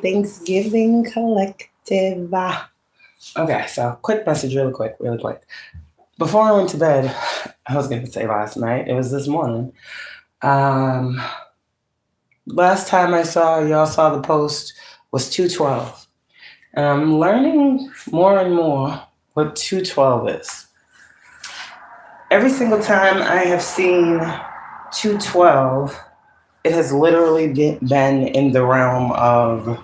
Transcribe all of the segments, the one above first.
Thanksgiving collective. Okay, so quick message, really quick. Before I went to bed, I was going to say last night, it was this morning. Last time y'all saw the post was 212. And I'm learning more and more what 212 is. Every single time I have seen 212, it has literally been in the realm of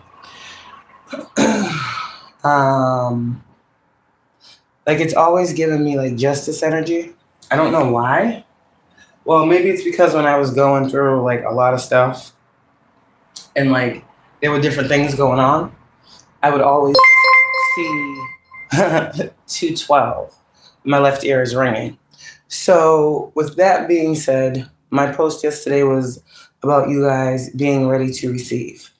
like it's always given me like justice energy. I don't know why. Well, maybe it's because when I was going through like a lot of stuff and like there were different things going on, I would always see 212. My left ear is ringing. So with that being said, my post yesterday was about you guys being ready to receive.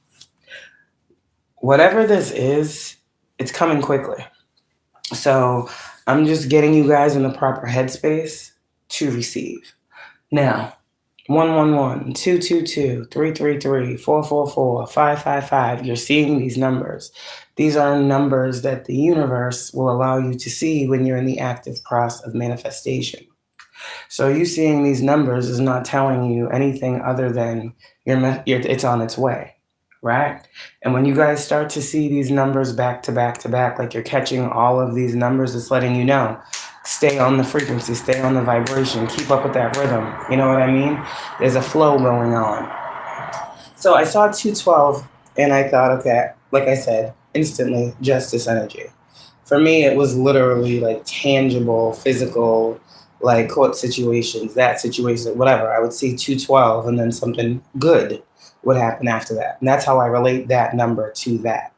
Whatever this is, it's coming quickly. So I'm just getting you guys in the proper headspace to receive. Now, 111, 222, 333, 444, 555. You're seeing these numbers. These are numbers that the universe will allow you to see when you're in the active process of manifestation. So you seeing these numbers is not telling you anything other than it's on its way, right? And when you guys start to see these numbers back to back to back, like you're catching all of these numbers, it's letting you know, stay on the frequency, stay on the vibration, keep up with that rhythm. You know what I mean? There's a flow going on. So I saw 212 and I thought, okay, like I said, instantly justice energy. For me, it was literally like tangible, physical, like court situations, that situation, whatever. I would see 212 and then something good would happen after that. And that's how I relate that number to that.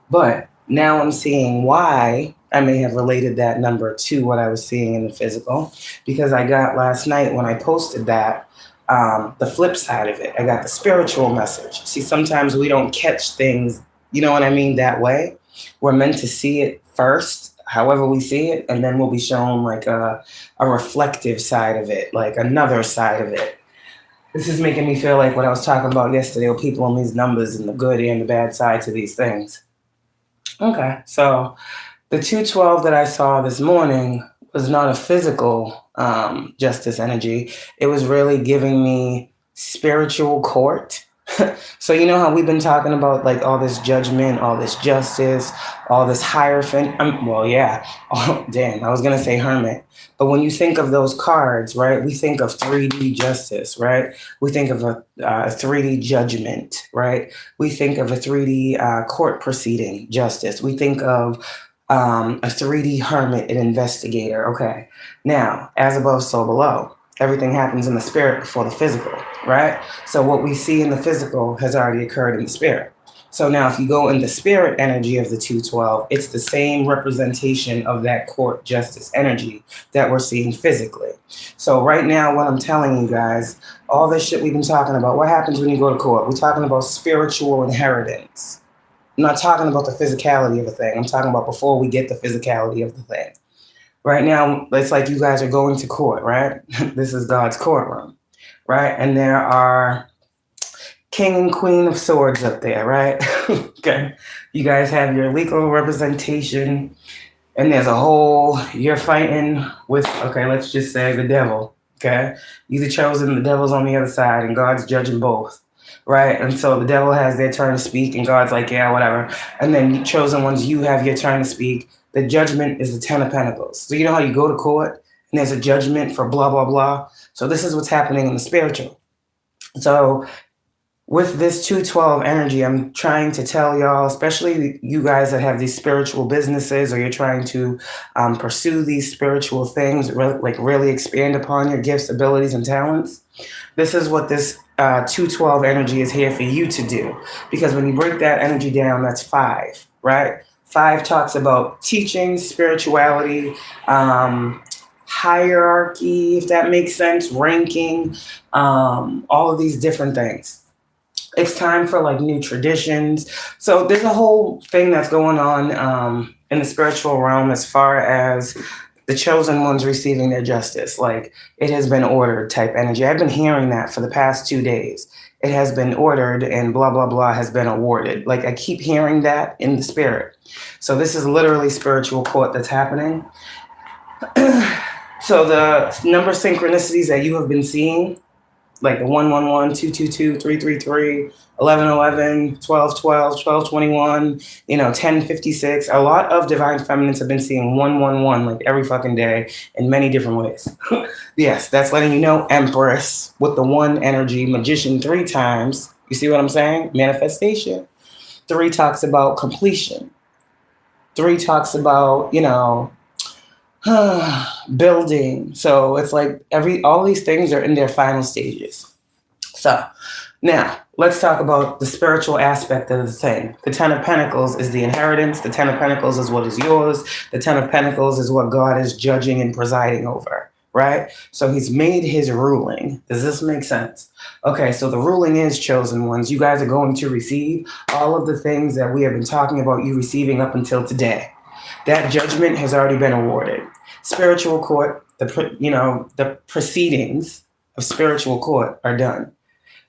But now I'm seeing why I may have related that number to what I was seeing in the physical, because I got last night when I posted that, the flip side of it. I got the spiritual message. See, sometimes we don't catch things, you know what I mean, that way. We're meant to see it first, however we see it, and then we'll be shown like a reflective side of it, like another side of it. This is making me feel like what I was talking about yesterday with people on these numbers and the good and the bad side to these things. Okay, so the 212 that I saw this morning was not a physical justice energy. It was really giving me spiritual court. So you know how we've been talking about like all this judgment, all this justice, all this hierophant. Well, yeah. Oh, damn, I was going to say hermit. But when you think of those cards, right, we think of 3D justice, right? We think of a 3D judgment, right? We think of a 3D court proceeding justice. We think of a 3D hermit, an investigator. Okay. Now, as above, so below. Everything happens in the spirit before the physical, right? So what we see in the physical has already occurred in the spirit. So now if you go in the spirit energy of the 212, it's the same representation of that court justice energy that we're seeing physically. So right now, what I'm telling you guys, all this shit we've been talking about, what happens when you go to court? We're talking about spiritual inheritance. I'm not talking about the physicality of a thing. I'm talking about before we get the physicality of the thing. Right now, it's like you guys are going to court, right? This is God's courtroom, right? And there are king and queen of swords up there, right? Okay. You guys have your legal representation, and there's a whole, you're fighting with, okay, let's just say the devil, okay? You're the chosen, the devil's on the other side, and God's judging both. Right? And so the devil has their turn to speak, and God's like, yeah, whatever. And then you chosen ones, you have your turn to speak. The judgment is the 10 of Pentacles. So you know how you go to court and there's a judgment for blah, blah, blah. So this is what's happening in the spiritual. So with this 212 energy, I'm trying to tell y'all, especially you guys that have these spiritual businesses, or you're trying to pursue these spiritual things, really expand upon your gifts, abilities, and talents. This is what this 212 energy is here for you to do. Because when you break that energy down, that's 5, right? 5 talks about teaching, spirituality, hierarchy, if that makes sense, ranking, all of these different things. It's time for like new traditions. So there's a whole thing that's going on in the spiritual realm as far as the chosen ones receiving their justice. Like it has been ordered type energy. I've been hearing that for the past 2 days. it has been ordered, and blah, blah, blah has been awarded. Like, I keep hearing that in the spirit. So this is literally spiritual court that's happening. So the number synchronicities that you have been seeing, like the 111, 222, 333, 1111, 1212, 1221, 1056. A lot of divine feminines have been seeing 111 like every fucking day in many different ways. Yes, that's letting you know Empress with the 1 energy, Magician 3 times. You see what I'm saying? Manifestation. 3 talks about completion. 3 talks about, building. So it's like all these things are in their final stages. So now let's talk about the spiritual aspect of the thing. The 10 of Pentacles is the inheritance. The 10 of Pentacles is what is yours. The 10 of Pentacles is what God is judging and presiding over, right? So he's made his ruling. Does this make sense? Okay, so the ruling is, chosen ones. You guys are going to receive all of the things that we have been talking about you receiving up until today. That judgment has already been awarded. Spiritual court, the proceedings of spiritual court are done.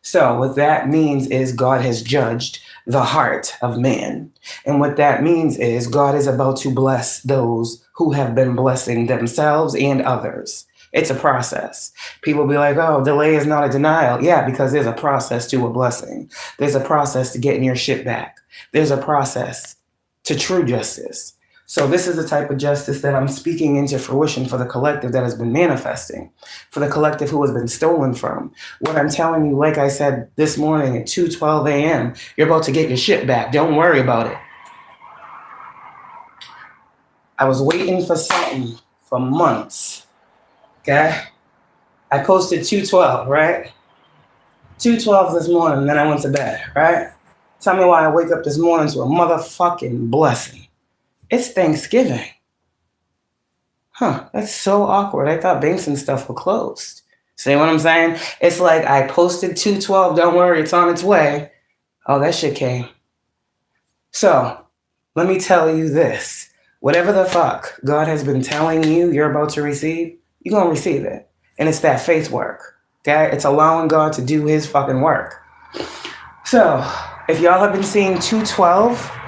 So what that means is God has judged the heart of man. And what that means is God is about to bless those who have been blessing themselves and others. It's a process. People be like, oh, delay is not a denial. Yeah, because there's a process to a blessing. There's a process to getting your shit back. There's a process to true justice. So this is the type of justice that I'm speaking into fruition for the collective that has been manifesting, for the collective who has been stolen from. What I'm telling you, like I said this morning at 2:12 a.m., you're about to get your shit back. Don't worry about it. I was waiting for something for months, okay? I posted 2:12, right? 2:12 this morning, then I went to bed, right? Tell me why I wake up this morning to a motherfucking blessing. It's Thanksgiving. Huh, that's so awkward. I thought banks and stuff were closed. See what I'm saying? It's like I posted 2:12, don't worry, it's on its way. Oh, that shit came. So, let me tell you this. Whatever the fuck God has been telling you you're about to receive, you're going to receive it. And it's that faith work, okay? It's allowing God to do his fucking work. So, if y'all have been seeing 2:12,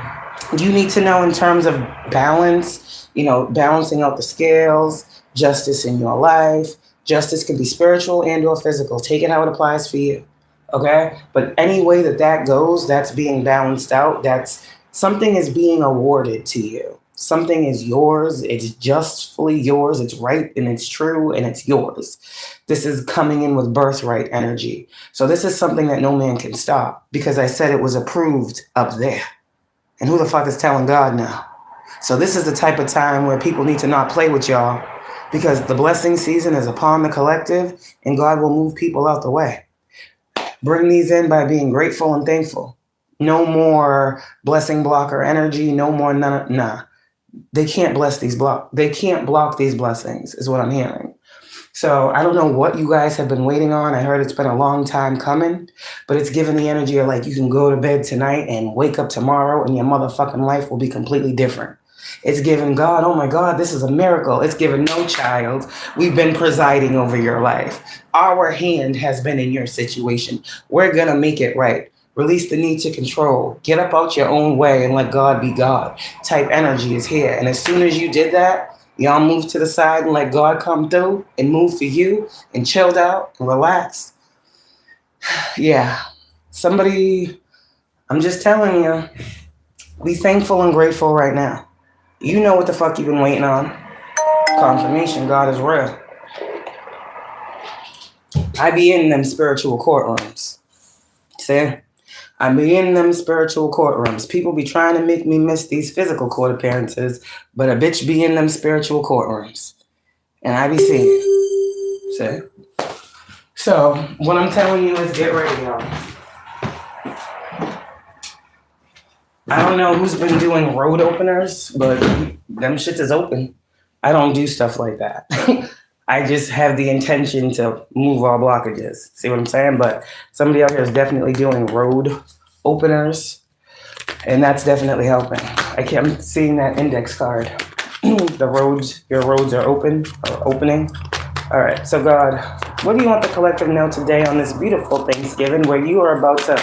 you need to know in terms of balance, balancing out the scales, justice in your life. Justice can be spiritual and or physical. Take it how it applies for you, okay? But any way that goes, that's being balanced out. That's something is being awarded to you. Something is yours. It's justfully yours. It's right and it's true and it's yours. This is coming in with birthright energy. So this is something that no man can stop because I said it was approved up there. And who the fuck is telling God now? So this is the type of time where people need to not play with y'all because the blessing season is upon the collective and God will move people out the way. Bring these in by being grateful and thankful. No more blessing blocker energy. No more nah. They can't They can't block these blessings is what I'm hearing. So I don't know what you guys have been waiting on. I heard it's been a long time coming, but it's given the energy of like you can go to bed tonight and wake up tomorrow and your motherfucking life will be completely different. It's given God, oh my God, this is a miracle. It's given no child. We've been presiding over your life. Our hand has been in your situation. We're going to make it right. Release the need to control. Get up out your own way and let God be God. Type energy is here. And as soon as you did that, y'all move to the side and let God come through and move for you and chilled out and relaxed. Yeah. I'm just telling you, be thankful and grateful right now. You know what the fuck you've been waiting on. Confirmation, God is real. I be in them spiritual courtrooms. See? I be in them spiritual courtrooms. People be trying to make me miss these physical court appearances, but a bitch be in them spiritual courtrooms. And I be seeing it. See? So, what I'm telling you is get ready, y'all. I don't know who's been doing road openers, but them shits is open. I don't do stuff like that. I just have the intention to move all blockages. See what I'm saying? But somebody out here is definitely doing road openers, and that's definitely helping. I'm seeing that index card. Your roads are open or opening. All right, so God, What do you want the collective to know today on this beautiful Thanksgiving where you are about to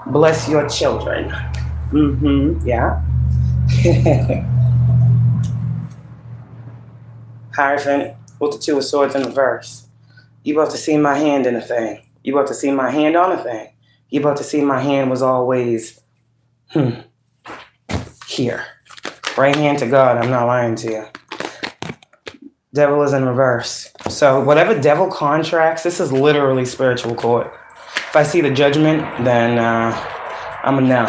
bless your children? Yeah. Hierophant with the Two of Swords in reverse. You about to see my hand in a thing. You about to see my hand on a thing. You about to see my hand was always here. Right hand to God, I'm not lying to you. Devil is in reverse. So whatever devil contracts, this is literally spiritual court. If I see the judgment, then I'm a no.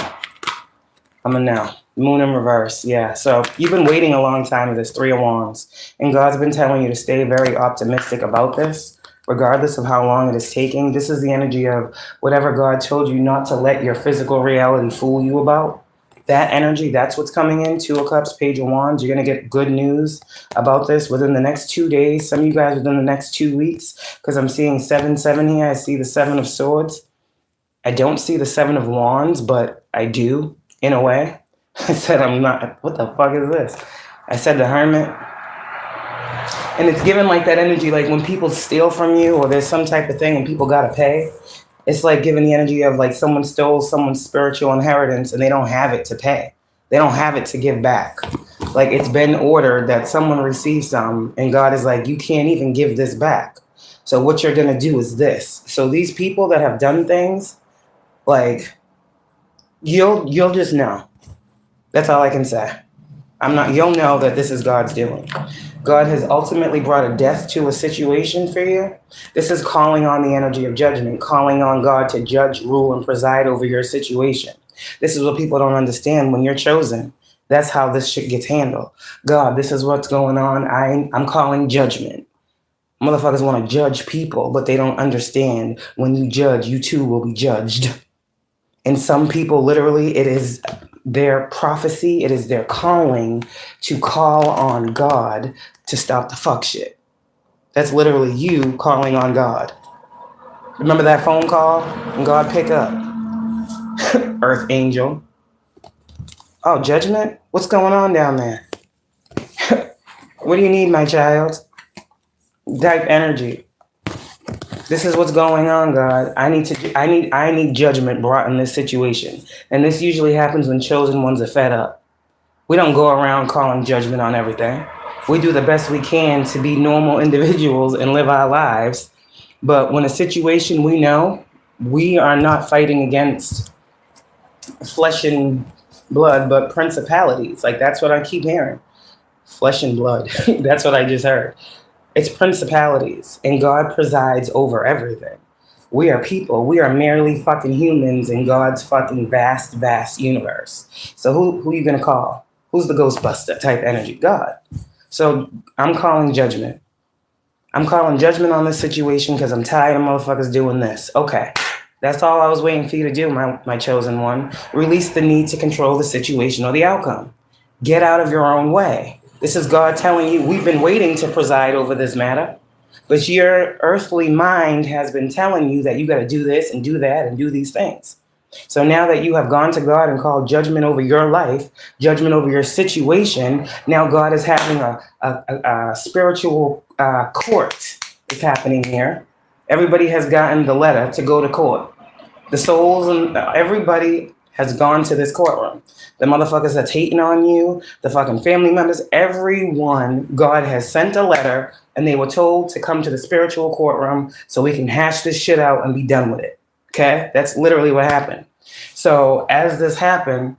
I'm a no. Moon in reverse, yeah. So you've been waiting a long time for this Three of Wands. And God's been telling you to stay very optimistic about this, regardless of how long it is taking. This is the energy of whatever God told you not to let your physical reality fool you about. That energy, that's what's coming in. Two of Cups, Page of Wands. You're going to get good news about this within the next 2 days. Some of you guys within the next 2 weeks, because I'm seeing 7-7 here. I see the Seven of Swords. I don't see the Seven of Wands, but I do, in a way. I said I'm not. What the fuck is this? I said the Hermit. And it's given like that energy, like when people steal from you or there's some type of thing and people got to pay. It's like giving the energy of like someone stole someone's spiritual inheritance and they don't have it to pay. They don't have it to give back. Like it's been ordered that someone receives some and God is like, you can't even give this back. So what you're going to do is this. So these people that have done things, like you'll just know. That's all I can say. You'll know that this is God's doing. God has ultimately brought a death to a situation for you. This is calling on the energy of judgment, calling on God to judge, rule, and preside over your situation. This is what people don't understand. When you're chosen, that's how this shit gets handled. God, this is what's going on. I'm calling judgment. Motherfuckers want to judge people, but they don't understand when you judge, you too will be judged. And some people, literally, it is their prophecy, it is their calling to call on God to stop the fuck shit. That's literally you calling on God. Remember that phone call? And God pick up. Earth angel. Oh, judgment? What's going on down there? What do you need, my child? Type energy. This is what's going on, God. I need judgment brought in this situation. And this usually happens when chosen ones are fed up. We don't go around calling judgment on everything. We do the best we can to be normal individuals and live our lives. But when a situation we know, we are not fighting against flesh and blood, but principalities. Like that's what I keep hearing. Flesh and blood. That's what I just heard. It's principalities, and God presides over everything. We are people. We are merely fucking humans in God's fucking vast, vast universe. So who are you going to call? Who's the Ghostbuster type energy? God. So I'm calling judgment. I'm calling judgment on this situation because I'm tired of motherfuckers doing this. Okay. That's all I was waiting for you to do, my chosen one. Release the need to control the situation or the outcome. Get out of your own way. This is God telling you, we've been waiting to preside over this matter, but your earthly mind has been telling you that you got to do this and do that and do these things. So now that you have gone to God and called judgment over your life, judgment over your situation, now God is having a spiritual court is happening here. Everybody has gotten the letter to go to court. The souls and everybody has gone to this courtroom. The motherfuckers that's hating on you, the fucking family members, everyone, God has sent a letter and they were told to come to the spiritual courtroom so we can hash this shit out and be done with it. Okay? That's literally what happened. So as this happened,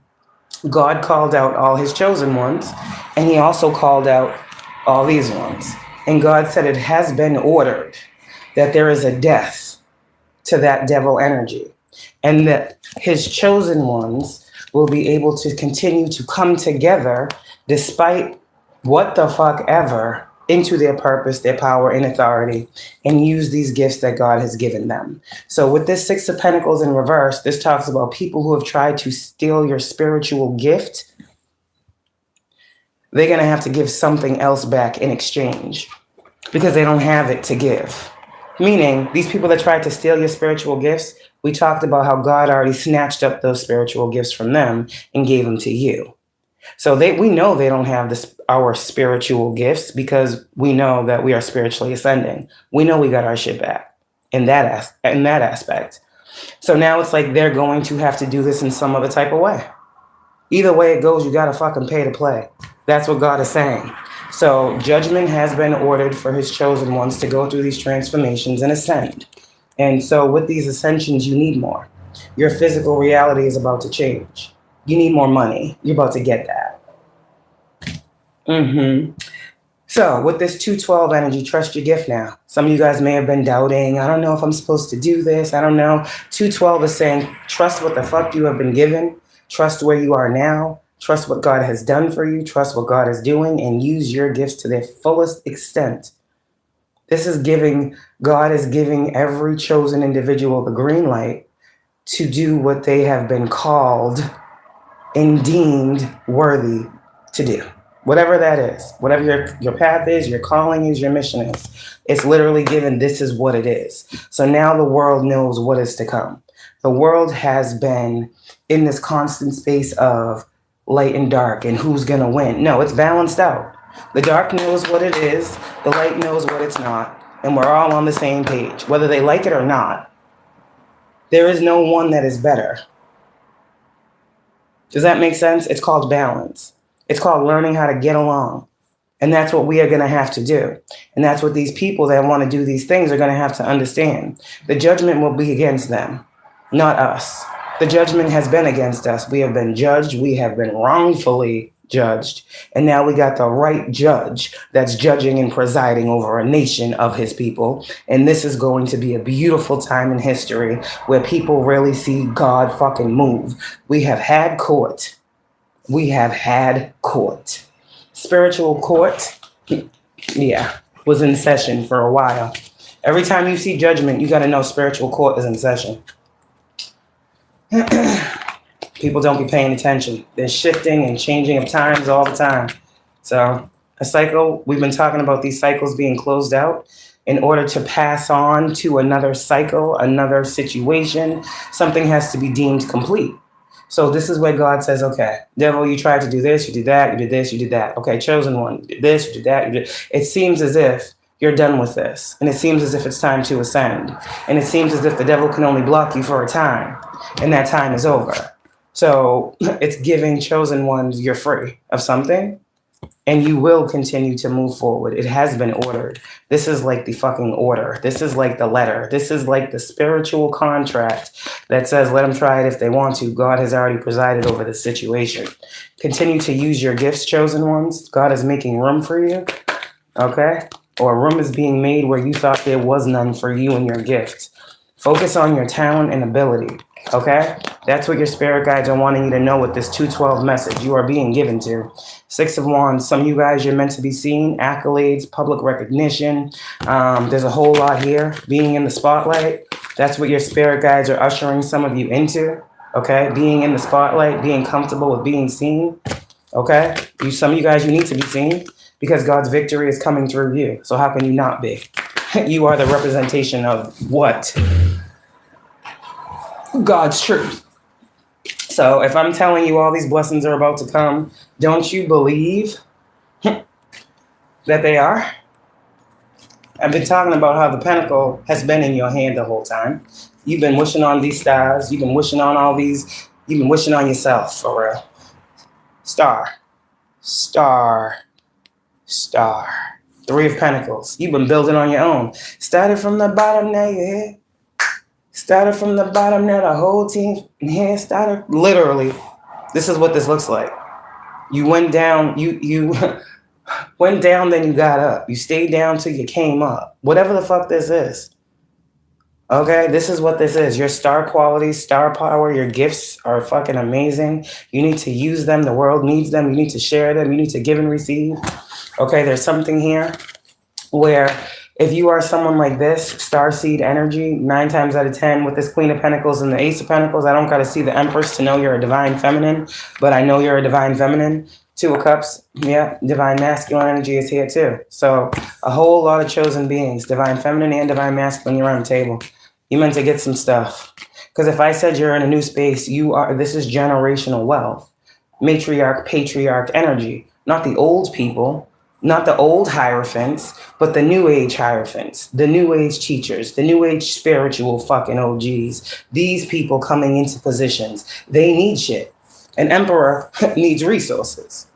God called out all his chosen ones and he also called out all these ones. And God said it has been ordered that there is a death to that devil energy and that his chosen ones will be able to continue to come together despite what the fuck ever into their purpose, their power, and authority, and use these gifts that God has given them. So with this Six of Pentacles in reverse, this talks about people who have tried to steal your spiritual gift. They're going to have to give something else back in exchange because they don't have it to give. Meaning, these people that tried to steal your spiritual gifts, we talked about how God already snatched up those spiritual gifts from them and gave them to you. So we know they don't have our spiritual gifts because we know that we are spiritually ascending. We know we got our shit back in that aspect. So now it's like they're going to have to do this in some other type of way. Either way it goes, you got to fucking pay to play. That's what God is saying. So judgment has been ordered for his chosen ones to go through these transformations and ascend. And so with these ascensions, you need more. Your physical reality is about to change. You need more money. You're about to get that. So with this 212 energy, trust your gift now. Some of you guys may have been doubting. I don't know if I'm supposed to do this. I don't know. 212 is saying, trust what the fuck you have been given. Trust where you are now. Trust what God has done for you. Trust what God is doing and use your gifts to their fullest extent. This is God is giving every chosen individual the green light to do what they have been called and deemed worthy to do. Whatever that is, whatever your path is, your calling is, your mission is, it's literally given, this is what it is. So now the world knows what is to come. The world has been in this constant space of light and dark and who's going to win. No, it's balanced out. The dark knows what it is, the light knows what it's not, and we're all on the same page, whether they like it or not. There is no one that is better. Does that make sense? It's called balance. It's called learning how to get along. And that's what we are going to have to do. And that's what these people that want to do these things are going to have to understand. The judgment will be against them, not us. The judgment has been against us. We have been judged. We have been wrongfully judged. And now we got the right judge that's judging and presiding over a nation of his people. And this is going to be a beautiful time in history where people really see God fucking move. We have had court. We have had court. Spiritual court, was in session for a while. Every time you see judgment, you got to know spiritual court is in session. People don't be paying attention. There's shifting and changing of times all the time. So a cycle, we've been talking about these cycles being closed out. In order to pass on to another cycle, another situation, something has to be deemed complete. So this is where God says, okay, devil, you tried to do this, you did that, you did this, you did that. Okay, chosen one, you did this, you did that, you did. It seems as if you're done with this. And it seems as if it's time to ascend. And it seems as if the devil can only block you for a time. And that time is over. So it's giving chosen ones, you're free of something. And you will continue to move forward. It has been ordered. This is like the fucking order. This is like the letter. This is like the spiritual contract that says, let them try it if they want to. God has already presided over the situation. Continue to use your gifts, chosen ones. God is making room for you. Okay? Or room is being made where you thought there was none for you and your gift. Focus on your talent and ability. Okay? That's what your spirit guides are wanting you to know with this 212 message you are being given to. 6 of Wands, some of you guys, you're meant to be seen, accolades, public recognition. There's a whole lot here. Being in the spotlight, that's what your spirit guides are ushering some of you into. Okay? Being in the spotlight, being comfortable with being seen. Okay? Some of you guys, you need to be seen because God's victory is coming through you. So how can you not be? You are the representation of what? God's truth. So if I'm telling you all these blessings are about to come, don't you believe that they are? I've been talking about how the pentacle has been in your hand the whole time. You've been wishing on these stars. You've been wishing on all these. You've been wishing on yourself, for real. Star. 3 of Pentacles. You've been building on your own. Started from the bottom, now you're here. Started from the bottom, now the whole team here started. Literally, this is what this looks like. You went down, you went down, then you got up. You stayed down till you came up. Whatever the fuck this is. Okay, this is what this is. Your star quality, star power, your gifts are fucking amazing. You need to use them. The world needs them. You need to share them. You need to give and receive. Okay, there's something here where if you are someone like this, Starseed energy, 9 times out of 10 with this Queen of Pentacles and the Ace of Pentacles, I don't got to see the Empress to know you're a divine feminine, but I know you're a divine feminine. 2 of Cups, yeah, divine masculine energy is here too. So a whole lot of chosen beings, divine feminine and divine masculine, you're on the table. You meant to get some stuff. Because if I said you're in a new space, this is generational wealth. matriarch, patriarch energy. Not the old people, not the old hierophants, but the new age hierophants, the new age teachers, the new age spiritual fucking OGs. These people coming into positions. They need shit. An emperor needs resources.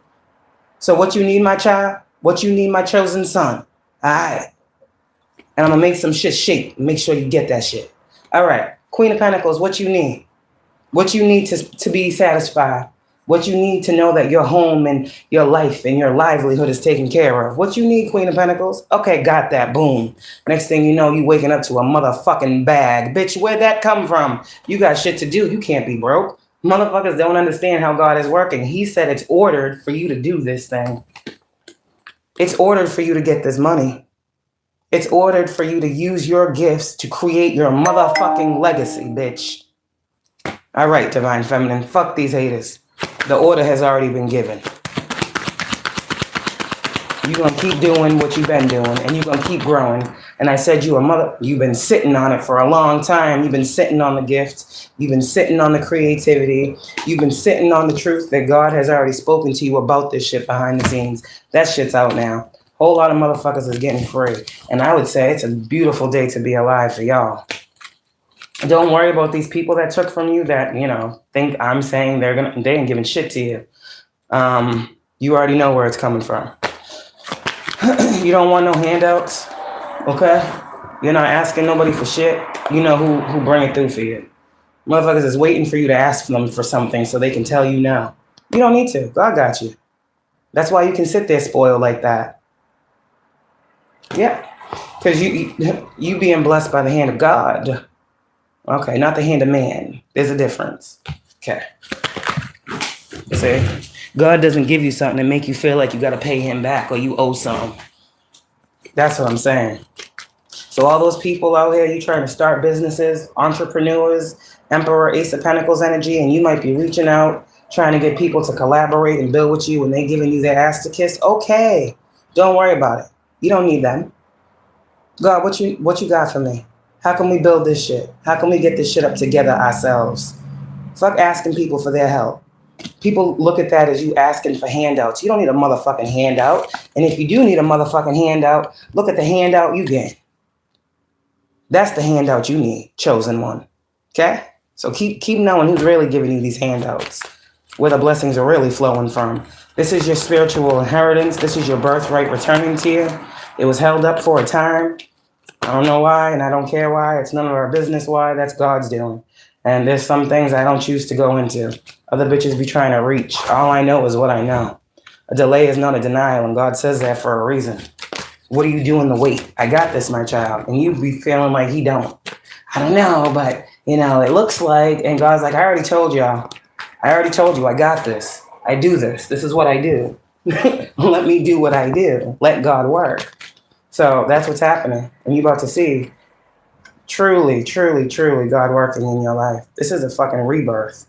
So what you need, my child? What you need, my chosen son? All right. And I'm going to make some shit shake. Make sure you get that shit. All right. Queen of Pentacles, what you need? What you need to be satisfied? What you need to know that your home and your life and your livelihood is taken care of? What you need, Queen of Pentacles? Okay, got that. Boom. Next thing you know, you waking up to a motherfucking bag. Bitch, where'd that come from? You got shit to do. You can't be broke. Motherfuckers don't understand how God is working. He said it's ordered for you to do this thing. It's ordered for you to get this money. It's ordered for you to use your gifts to create your motherfucking legacy, bitch. All right, Divine Feminine, fuck these haters. The order has already been given. You're going to keep doing what you've been doing, and you're going to keep growing. And I said you've been sitting on it for a long time. You've been sitting on the gifts. You've been sitting on the creativity. You've been sitting on the truth that God has already spoken to you about this shit behind the scenes. That shit's out now. Whole lot of motherfuckers is getting free. And I would say it's a beautiful day to be alive for y'all. Don't worry about these people that took from you that, think I'm saying they ain't giving shit to you. You already know where it's coming from. You don't want no handouts, okay? You're not asking nobody for shit. You know who bring it through for you. Motherfuckers is waiting for you to ask them for something so they can tell you no. You don't need to. God got you. That's why you can sit there spoiled like that. Yeah, because you being blessed by the hand of God. Okay, not the hand of man. There's a difference. Okay. See, God doesn't give you something to make you feel like you got to pay him back or you owe something. That's what I'm saying. So all those people out here, you trying to start businesses, entrepreneurs, Emperor, Ace of Pentacles energy, and you might be reaching out, trying to get people to collaborate and build with you and they giving you their ass to kiss. Okay, don't worry about it. You don't need them. God, what you got for me? How can we build this shit? How can we get this shit up together ourselves? Fuck asking people for their help. People look at that as you asking for handouts. You don't need a motherfucking handout. And if you do need a motherfucking handout, look at the handout you get. That's the handout you need, chosen one. Okay? So keep knowing who's really giving you these handouts, where the blessings are really flowing from. This is your spiritual inheritance. This is your birthright returning to you. It was held up for a time. I don't know why, and I don't care why. It's none of our business why. That's God's doing. And there's some things I don't choose to go into. Other bitches be trying to reach. All I know is what I know. A delay is not a denial, and God says that for a reason. What are you doing to wait? I got this, my child. And you be feeling like he don't. I don't know, but, it looks like, and God's like, I already told y'all. I already told you I got this. I do this. This is what I do. Let me do what I do. Let God work. So that's what's happening. And you're about to see truly, truly, truly God working in your life. This is a fucking rebirth.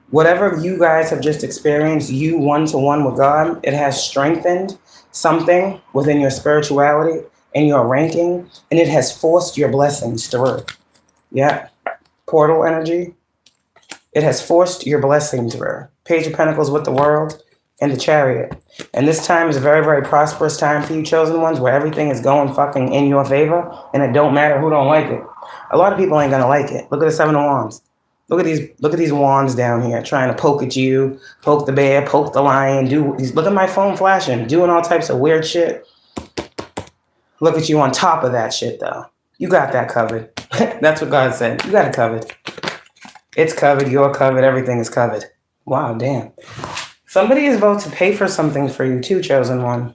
Whatever you guys have just experienced, you one-to-one with God, it has strengthened something within your spirituality and your ranking, and it has forced your blessings through. Yeah. Portal energy. It has forced your blessing through. Page of Pentacles with the World and the Chariot. And this time is a very, very prosperous time for you chosen ones, where everything is going fucking in your favor, and it don't matter who don't like it. A lot of people ain't gonna like it. Look at the Seven of Wands. Look at these wands down here trying to poke at you, poke the bear, poke the lion, look at my phone flashing, doing all types of weird shit. Look at you on top of that shit though. You got that covered. That's what God said. You got it covered. It's covered, you're covered, everything is covered. Wow, damn. Somebody is about to pay for something for you too, chosen one.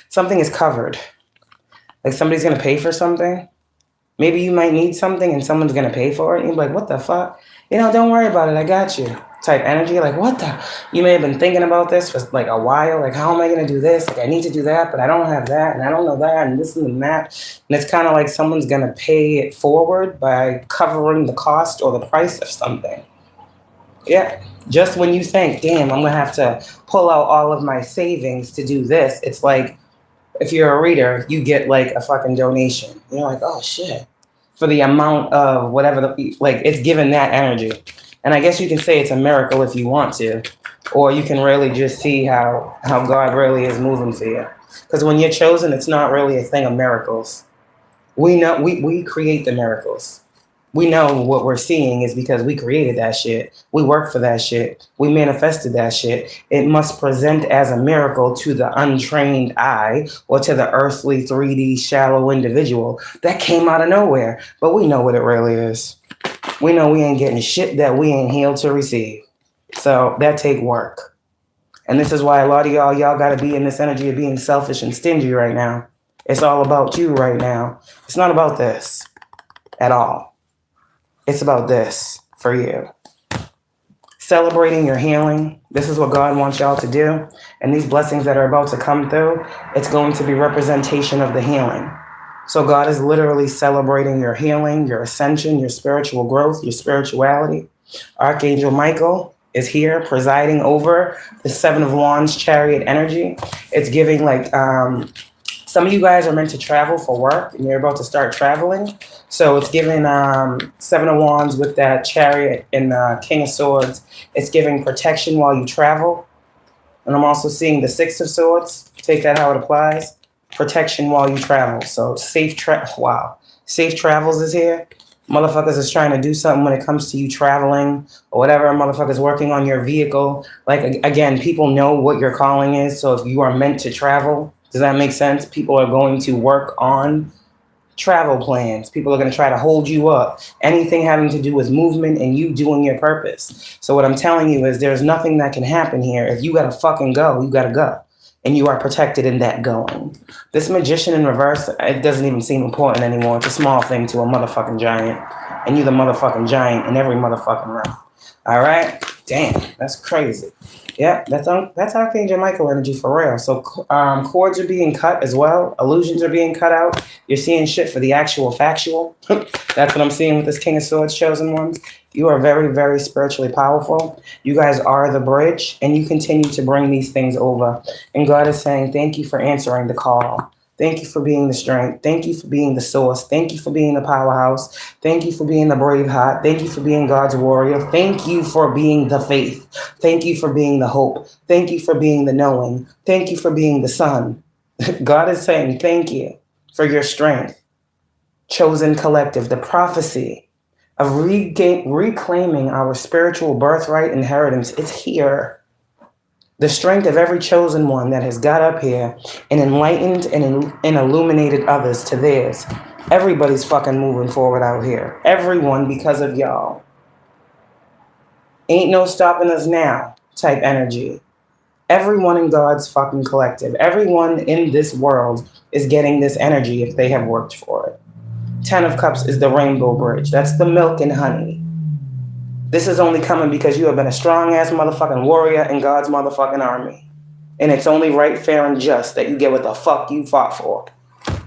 Something is covered. Like somebody's going to pay for something. Maybe you might need something and someone's going to pay for it. And you're like, what the fuck? Don't worry about it. I got you. Type energy. Like, what the? You may have been thinking about this for like a while. Like, how am I going to do this? Like, I need to do that, but I don't have that. And I don't know that. And this and that. And it's kind of like someone's going to pay it forward by covering the cost or the price of something. Yeah. Just when you think, damn, I'm going to have to pull out all of my savings to do this. It's like, if you're a reader, you get like a fucking donation. You're like, oh shit. for the amount of whatever it's given that energy. And I guess you can say it's a miracle if you want to, or you can really just see how God really is moving for you. Because when you're chosen, it's not really a thing of miracles. We know we create the miracles. We know what we're seeing is because we created that shit. We worked for that shit. We manifested that shit. It must present as a miracle to the untrained eye or to the earthly 3D shallow individual that came out of nowhere. But we know what it really is. We know we ain't getting shit that we ain't healed to receive. So that take work. And this is why a lot of y'all got to be in this energy of being selfish and stingy right now. It's all about you right now. It's not about this at all. It's about this for you. Celebrating your healing. This is what God wants y'all to do. And these blessings that are about to come through, it's going to be representation of the healing. So God is literally celebrating your healing, your ascension, your spiritual growth, your spirituality. Archangel Michael is here presiding over the Seven of Wands chariot energy. It's giving some of you guys are meant to travel for work and you're about to start traveling. So it's giving Seven of Wands with that chariot and King of Swords. It's giving protection while you travel. And I'm also seeing the Six of Swords. Take that how it applies. Protection while you travel. So safe travels is here. Motherfuckers is trying to do something when it comes to you traveling or whatever. Motherfuckers working on your vehicle. Again, people know what your calling is. So if you are meant to travel, does that make sense? People are going to work on travel plans. People are going to try to hold you up. Anything having to do with movement and you doing your purpose. So what I'm telling you is there's nothing that can happen here. If you got to fucking go, you got to go. And you are protected in that going. This Magician in reverse, it doesn't even seem important anymore. It's a small thing to a motherfucking giant. And you're the motherfucking giant in every motherfucking room. All right? Damn, that's crazy. Yeah, that's Archangel Michael energy for real. So cords are being cut as well. Illusions are being cut out. You're seeing shit for the actual factual. That's what I'm seeing with this King of Swords chosen ones. You are very, very spiritually powerful. You guys are the bridge, and you continue to bring these things over. And God is saying, thank you for answering the call. Thank you for being the strength. Thank you for being the source. Thank you for being the powerhouse. Thank you for being the brave heart. Thank you for being God's warrior. Thank you for being the faith. Thank you for being the hope. Thank you for being the knowing. Thank you for being the sun. God is saying thank you for your strength. Chosen collective, the prophecy of reclaiming our spiritual birthright inheritance. It's here. The strength of every chosen one that has got up here and enlightened and illuminated others to theirs. Everybody's fucking moving forward out here. Everyone because of y'all. Ain't no stopping us now type energy. Everyone in God's fucking collective. Everyone in this world is getting this energy if they have worked for it. 10 of Cups is the rainbow bridge. That's the milk and honey. This is only coming because you have been a strong-ass motherfucking warrior in God's motherfucking army. And it's only right, fair, and just that you get what the fuck you fought for.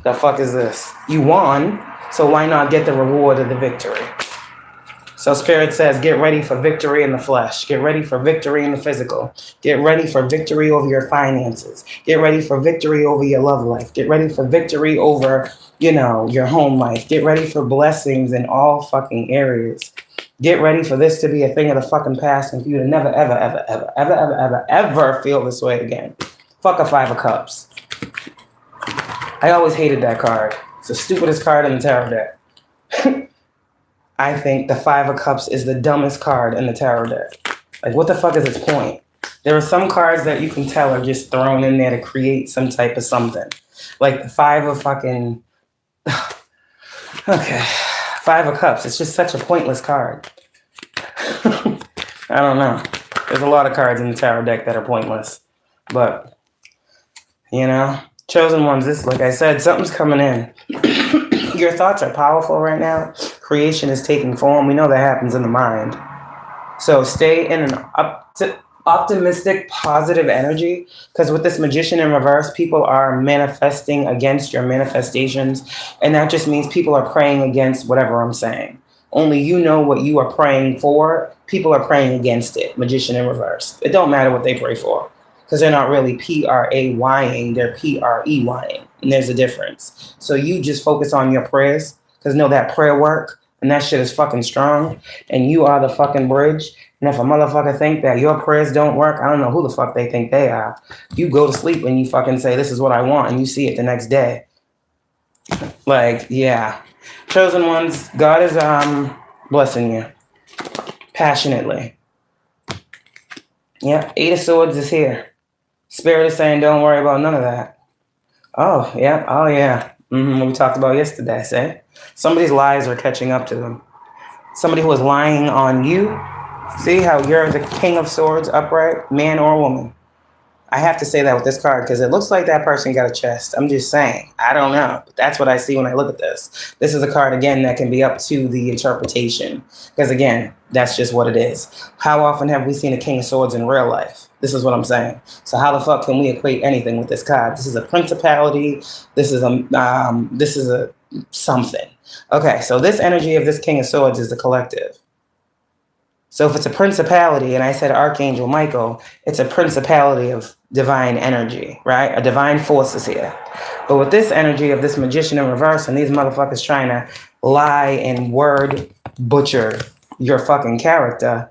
The fuck is this? You won, so why not get the reward of the victory? So Spirit says, get ready for victory in the flesh. Get ready for victory in the physical. Get ready for victory over your finances. Get ready for victory over your love life. Get ready for victory over, your home life. Get ready for blessings in all fucking areas. Get ready for this to be a thing of the fucking past and for you to never, ever, ever, ever, ever, ever, ever, ever feel this way again. Fuck a 5 of Cups. I always hated that card. It's the stupidest card in the tarot deck. I think the 5 of Cups is the dumbest card in the tarot deck. Like, what the fuck is its point? There are some cards that you can tell are just thrown in there to create some type of something. Like the 5 of fucking... Okay. 5 of Cups. It's just such a pointless card. I don't know. There's a lot of cards in the tarot deck that are pointless. But, chosen ones, this, like I said, something's coming in. Your thoughts are powerful right now. Creation is taking form. We know that happens in the mind. So stay in an optimistic, positive energy. Because with this Magician in reverse, people are manifesting against your manifestations. And that just means people are praying against whatever I'm saying. Only you know what you are praying for. People are praying against it. Magician in reverse. It don't matter what they pray for. Because they're not really P-R-A-Y-ing. They're P-R-E-Y-ing. And there's a difference. So you just focus on your prayers. Because know that prayer work and that shit is fucking strong. And you are the fucking bridge. And if a motherfucker think that your prayers don't work, I don't know who the fuck they think they are. You go to sleep and you fucking say, this is what I want. And you see it the next day. Like, yeah. Chosen ones, God is blessing you. Passionately. Yeah, 8 of Swords is here. Spirit is saying, don't worry about none of that. Oh, yeah. Oh, yeah. What we talked about yesterday, say. Somebody's lies are catching up to them. Somebody who is lying on you. See how you're the King of Swords, upright, man or woman. I have to say that with this card because it looks like that person got a chest. I'm just saying. I don't know. But that's what I see when I look at this. This is a card, again, that can be up to the interpretation. Because, again, that's just what it is. How often have we seen a King of Swords in real life? This is what I'm saying. So how the fuck can we equate anything with this card? This is a principality. This is a something. Okay, so this energy of this King of Swords is the collective. So if it's a principality, and I said Archangel Michael, it's a principality of divine energy, right? A divine force is here. But with this energy of this magician in reverse and these motherfuckers trying to lie and word butcher your fucking character,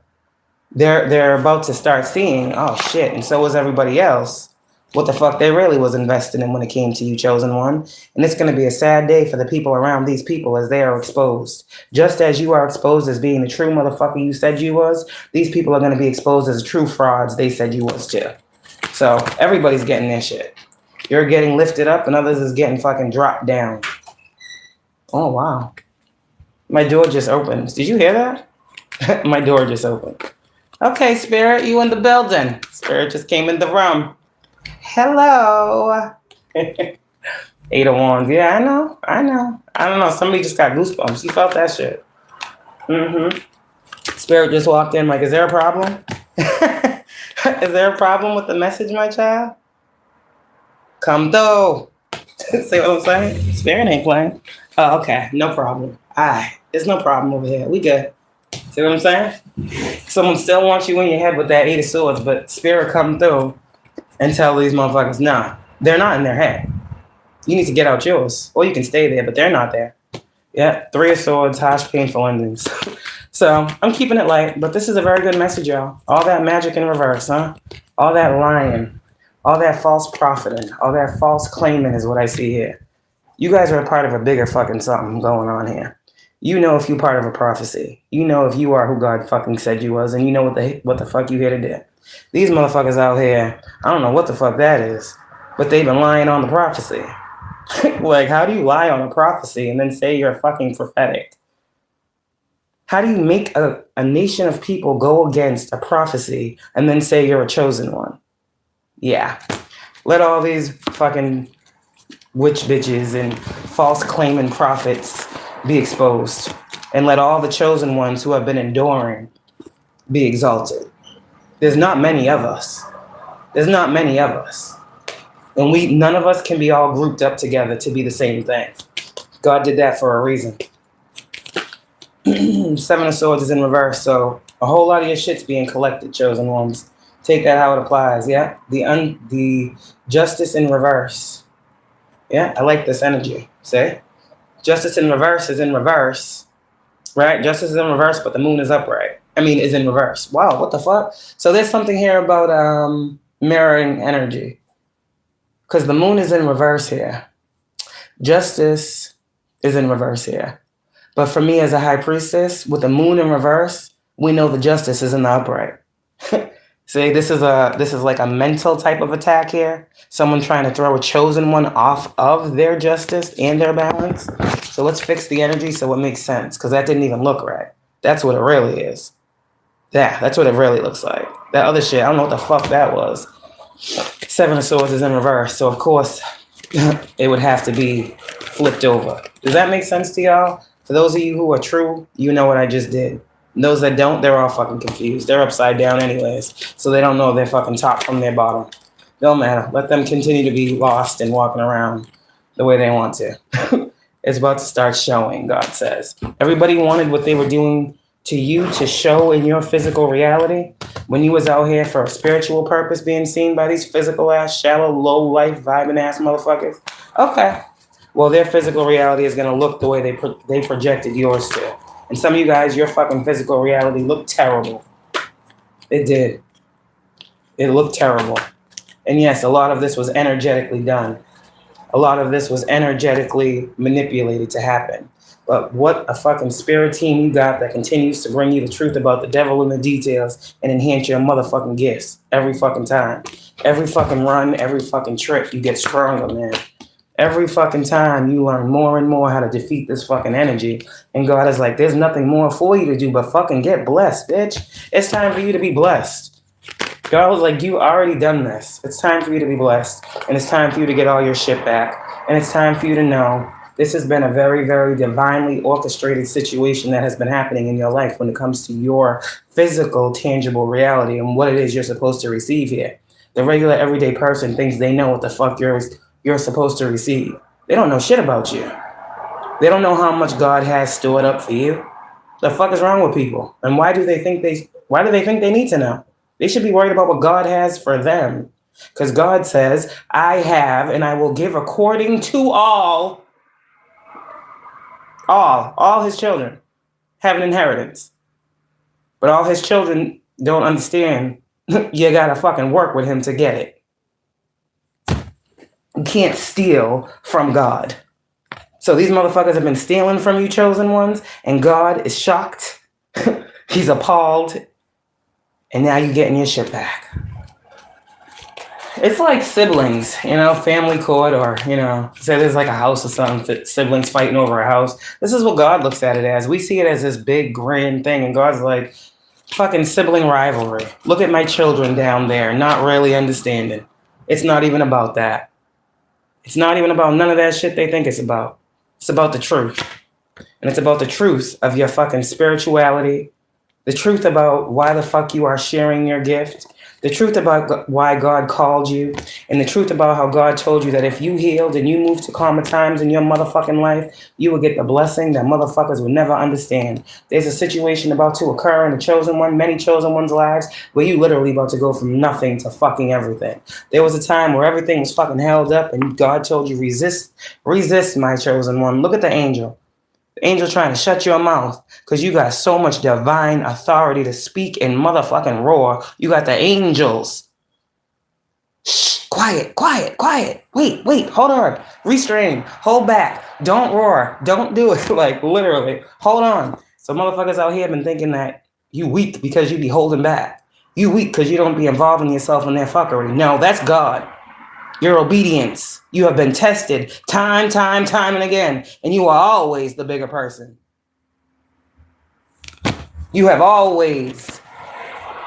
they're about to start seeing, oh shit, and so is everybody else, what the fuck they really was invested in when it came to you, chosen one. And it's going to be a sad day for the people around these people as they are exposed. Just as you are exposed as being the true motherfucker you said you was, these people are going to be exposed as true frauds they said you was too. So everybody's getting their shit. You're getting lifted up and others is getting fucking dropped down. Oh, wow. My door just opened. Did you hear that? My door just opened. Okay, Spirit, you in the building. Spirit just came in the room. Hello. 8 of Wands. Yeah, I know. I don't know. Somebody just got goosebumps. You felt that shit. Spirit just walked in like, is there a problem? Is there a problem with the message, my child? Come through. See what I'm saying? Spirit ain't playing. Oh, okay. No problem. There's no problem over here. We good. See what I'm saying? Someone still wants you in your head with that 8 of Swords, but Spirit come through and tell these motherfuckers, nah, they're not in their head. You need to get out yours. Or you can stay there, but they're not there. Yeah, 3 of Swords, harsh, painful endings. So I'm keeping it light, but this is a very good message, y'all. All that magic in reverse, huh? All that lying, all that false profiting, all that false claiming is what I see here. You guys are a part of a bigger fucking something going on here. You know if you're part of a prophecy. You know if you are who God fucking said you was, and you know what the fuck you here to do. These motherfuckers out here, I don't know what the fuck that is, but they've been lying on the prophecy. Like, how do you lie on a prophecy and then say you're fucking prophetic? How do you make a nation of people go against a prophecy and then say you're a chosen one? Yeah. Let all these fucking witch bitches and false claiming prophets be exposed. And let all the chosen ones who have been enduring be exalted. There's not many of us. There's not many of us. And none of us can be all grouped up together to be the same thing. God did that for a reason. 7 of Swords is in reverse, so a whole lot of your shit's being collected, chosen ones. Take that how it applies, yeah? The Justice in reverse. Yeah, I like this energy, see? Justice in reverse is in reverse, right? Justice is in reverse, but the moon is upright. Is in reverse. Wow, what the fuck? So there's something here about mirroring energy. Because the moon is in reverse here. Justice is in reverse here. But for me as a high priestess, with the moon in reverse, we know the justice is in the upright. See, this is like a mental type of attack here. Someone trying to throw a chosen one off of their justice and their balance. So let's fix the energy so it makes sense, because that didn't even look right. That's what it really is. Yeah, that's what it really looks like. That other shit, I don't know what the fuck that was. 7 of Swords is in reverse, so of course it would have to be flipped over. Does that make sense to y'all? For those of you who are true, you know what I just did. And those that don't, they're all fucking confused. They're upside down anyways, so they don't know their fucking top from their bottom. Don't matter. Let them continue to be lost and walking around the way they want to. It's about to start showing, God says. Everybody wanted what they were doing to you to show in your physical reality when you was out here for a spiritual purpose being seen by these physical ass, shallow, low life, vibing ass motherfuckers. Okay. well, their physical reality is going to look the way they projected yours to. And some of you guys, your fucking physical reality looked terrible. It did. It looked terrible. And yes, a lot of this was energetically done. A lot of this was energetically manipulated to happen. But what a fucking spirit team you got that continues to bring you the truth about the devil in the details and enhance your motherfucking gifts every fucking time. Every fucking run, every fucking trip, you get stronger, man. Every fucking time you learn more and more how to defeat this fucking energy. And God is like, there's nothing more for you to do but fucking get blessed, bitch. It's time for you to be blessed. God was like, you already done this. It's time for you to be blessed. And it's time for you to get all your shit back. And it's time for you to know this has been a very, very divinely orchestrated situation that has been happening in your life when it comes to your physical, tangible reality and what it is you're supposed to receive here. The regular, everyday person thinks they know what the fuck you're supposed to receive. They don't know shit about you. They don't know how much God has stored up for you. The fuck is wrong with people? And why do they think they need to know? They should be worried about what God has for them. Because God says, I have and I will give according to all his children have an inheritance. But all his children don't understand you gotta fucking work with him to get it. You can't steal from God. So these motherfuckers have been stealing from you, chosen ones, and God is shocked. He's appalled. And now you're getting your shit back. It's like siblings, family court, or, say there's like a house or something, siblings fighting over a house. This is what God looks at it as. We see it as this big, grand thing, and God's like, fucking sibling rivalry. Look at my children down there, not really understanding. It's not even about that. It's not even about none of that shit they think it's about. It's about the truth. And it's about the truth of your fucking spirituality, the truth about why the fuck you are sharing your gift, the truth about why God called you, and the truth about how God told you that if you healed and you moved to calmer times in your motherfucking life, you will get the blessing that motherfuckers will never understand. There's a situation about to occur in the chosen one, many chosen ones' lives, where you literally about to go from nothing to fucking everything. There was a time where everything was fucking held up and God told you, resist, my chosen one. Look at the angel. The angel trying to shut your mouth because you got so much divine authority to speak and motherfucking roar. You got the angels. Shh, quiet. Wait, hold on. Restrain, hold back. Don't roar. Don't do it. Like, literally, hold on. So motherfuckers out here been thinking that you weak because you be holding back. You weak because you don't be involving yourself in their fuckery. No, that's God. Your obedience. You have been tested time and again, and you are always the bigger person. You have always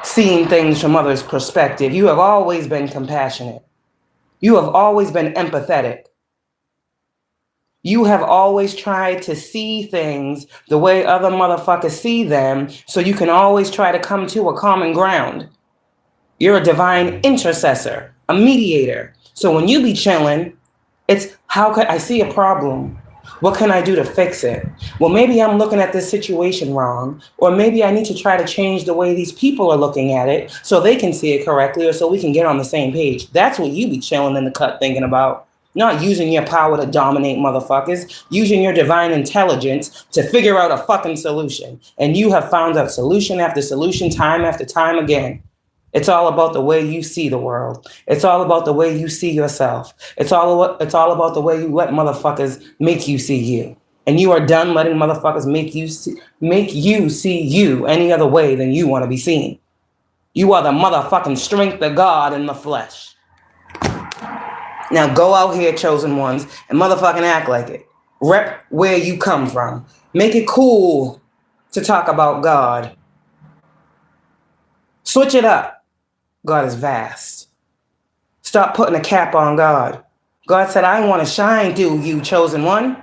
seen things from others' perspective. You have always been compassionate. You have always been empathetic. You have always tried to see things the way other motherfuckers see them, so you can always try to come to a common ground. You're a divine intercessor, a mediator. So when you be chilling, it's how could I see a problem? What can I do to fix it? Well, maybe I'm looking at this situation wrong, or maybe I need to try to change the way these people are looking at it so they can see it correctly, or so we can get on the same page. That's what you be chilling in the cut thinking about. Not using your power to dominate motherfuckers, using your divine intelligence to figure out a fucking solution. And you have found out solution after solution, time after time again. It's all about the way you see the world. It's all about the way you see yourself. It's all about the way you let motherfuckers make you see you. And you are done letting motherfuckers make you see you any other way than you want to be seen. You are the motherfucking strength of God in the flesh. Now go out here, chosen ones, and motherfucking act like it. Rep where you come from. Make it cool to talk about God. Switch it up. God is vast. Stop putting a cap on God. God said, I want to shine through you, chosen one.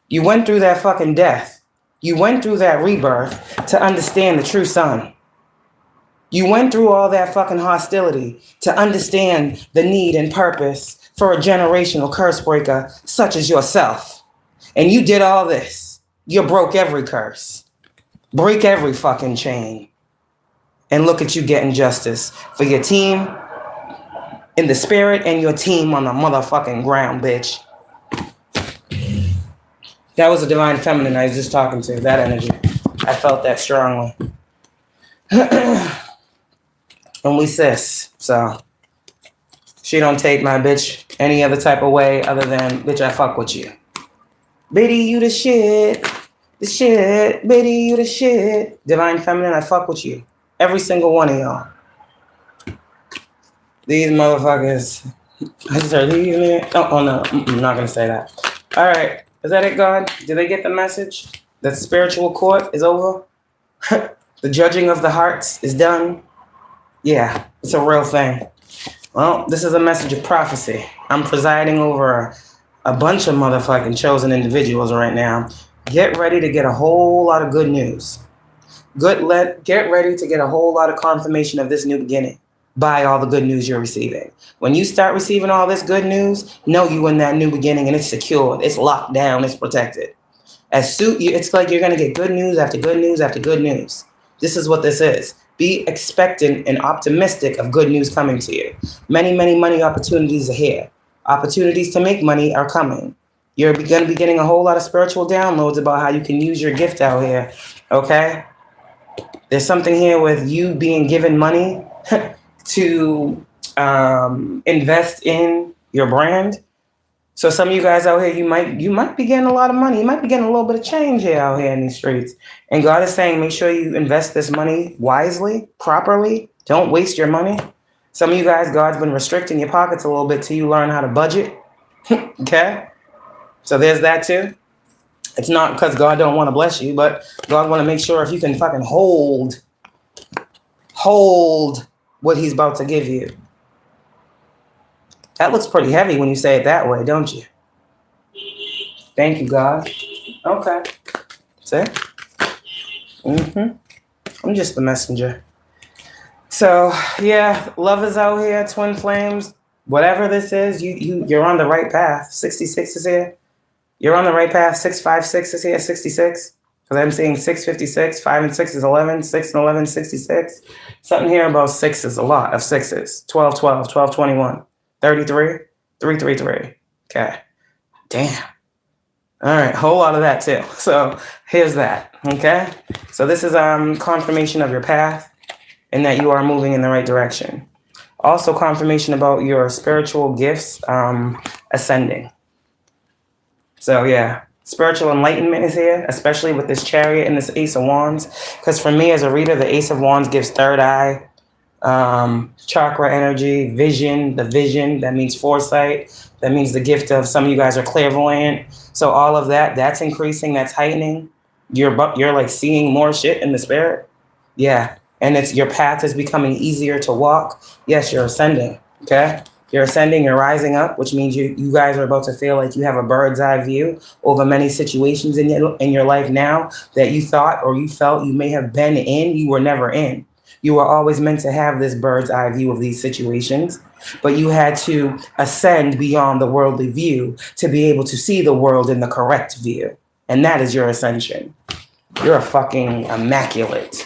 You went through that fucking death. You went through that rebirth to understand the true sun. You went through all that fucking hostility to understand the need and purpose for a generational curse breaker such as yourself. And you did all this. You broke every curse. Break every fucking chain. And look at you getting justice for your team in the spirit and your team on the motherfucking ground, bitch. That was a divine feminine I was just talking to, that energy. I felt that strongly. And we sis, so she don't take my bitch any other type of way other than, bitch, I fuck with you. Bitty, you the shit. The shit. Bitty, you the shit. Divine feminine, I fuck with you. Every single one of y'all. These motherfuckers. I started leaving it. Oh no, I'm not gonna say that. All right, is that it, God? Did they get the message? That spiritual court is over? The judging of the hearts is done? Yeah, it's a real thing. Well, this is a message of prophecy. I'm presiding over a bunch of motherfucking chosen individuals right now. Get ready to get a whole lot of good news. Get ready to get a whole lot of confirmation of this new beginning by all the good news you're receiving. When you start receiving all this good news, know you in that new beginning and it's secured, it's locked down, it's protected. It's like you're going to get good news after good news after good news. This is what this is. Be expectant and optimistic of good news coming to you. Many, many money opportunities are here. Opportunities to make money are coming. You're going to be getting a whole lot of spiritual downloads about how you can use your gift out here. Okay? There's something here with you being given money to invest in your brand. So some of you guys out here, you might be getting a lot of money. You might be getting a little bit of change here out here in these streets. And God is saying, make sure you invest this money wisely, properly. Don't waste your money. Some of you guys, God's been restricting your pockets a little bit till you learn how to budget. Okay? So there's that too. It's not because God don't want to bless you, but God want to make sure if you can fucking hold what he's about to give you. That looks pretty heavy when you say it that way, don't you? Thank you, God. Okay. See? I'm just the messenger. So, yeah, love is out here, twin flames. Whatever this is, you're on the right path. 66 is here. You're on the right path. 656 is here. 66. Because I'm seeing 656. 5 and 6 is 11. 6 and 11, 66. Something here about 6 is a lot of 6s. 12, 12, 12, 21. 33, 333. Okay. Damn. All right. Whole lot of that too. So here's that. Okay. So this is confirmation of your path and that you are moving in the right direction. Also confirmation about your spiritual gifts ascending. So yeah, spiritual enlightenment is here, especially with this Chariot and this Ace of Wands. Because for me as a reader, the Ace of Wands gives third eye, chakra energy, vision, the vision, that means foresight. That means the gift of, some of you guys are clairvoyant. So all of that's increasing, that's heightening. You're like seeing more shit in the spirit. Yeah. And your path is becoming easier to walk. Yes, you're ascending. Okay. You're ascending, you're rising up, which means you guys are about to feel like you have a bird's eye view over many situations in your life now that you thought or you felt you may have been in, you were never in. You were always meant to have this bird's eye view of these situations, but you had to ascend beyond the worldly view to be able to see the world in the correct view. And that is your ascension. You're a fucking immaculate.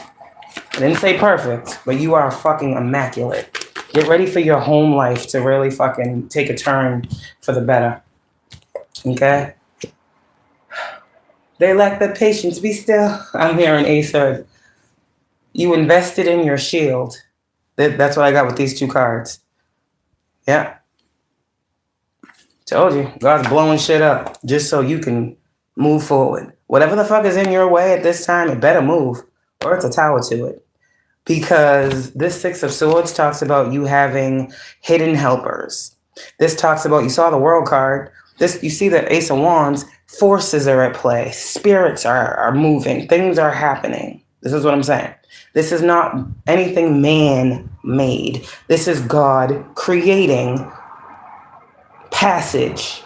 I didn't say perfect, but you are fucking immaculate. Get ready for your home life to really fucking take a turn for the better. Okay? They lack the patience. Be still. I'm hearing a third. You invested in your shield. That's what I got with these two cards. Yeah. Told you. God's blowing shit up just so you can move forward. Whatever the fuck is in your way at this time, it better move. Or it's a tower to it. Because this Six of Swords talks about you having hidden helpers. This talks about, you saw the World card. You see the Ace of Wands. Forces are at play. Spirits are moving. Things are happening. This is what I'm saying. This is not anything man-made. This is God creating passage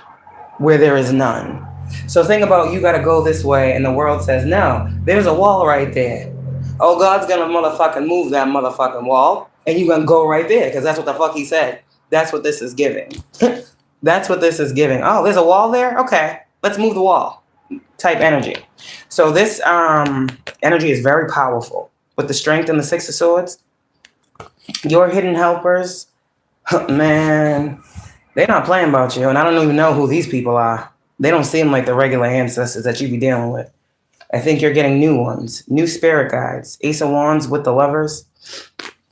where there is none. So think about, you got to go this way, and the world says, no, there's a wall right there. Oh, God's going to motherfucking move that motherfucking wall, and you're going to go right there, because that's what the fuck he said. That's what this is giving. That's what this is giving. Oh, there's a wall there? Okay, let's move the wall type energy. So this energy is very powerful. With the strength and the Six of Swords, your hidden helpers, Man, they're not playing about you, and I don't even know who these people are. They don't seem like the regular ancestors that you be dealing with. I think you're getting new ones, new spirit guides. Ace of Wands with the Lovers.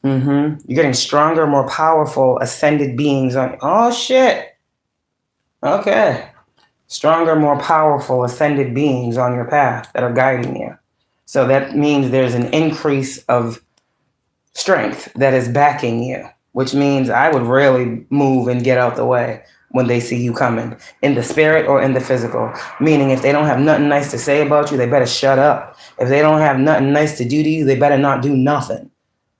You're getting stronger, more powerful, ascended beings on. Oh shit. Okay. Stronger, more powerful, ascended beings on your path that are guiding you. So that means there's an increase of strength that is backing you, which means I would really move and get out the way when they see you coming, in the spirit or in the physical. Meaning if they don't have nothing nice to say about you, they better shut up. If they don't have nothing nice to do to you, they better not do nothing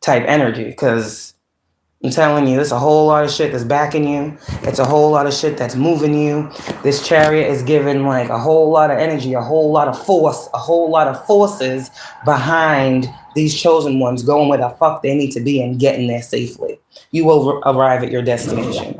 type energy. Because I'm telling you, it's a whole lot of shit that's backing you. It's a whole lot of shit that's moving you. This chariot is giving like a whole lot of energy, a whole lot of force, a whole lot of forces behind these chosen ones going where the fuck they need to be and getting there safely. You will arrive at your destination.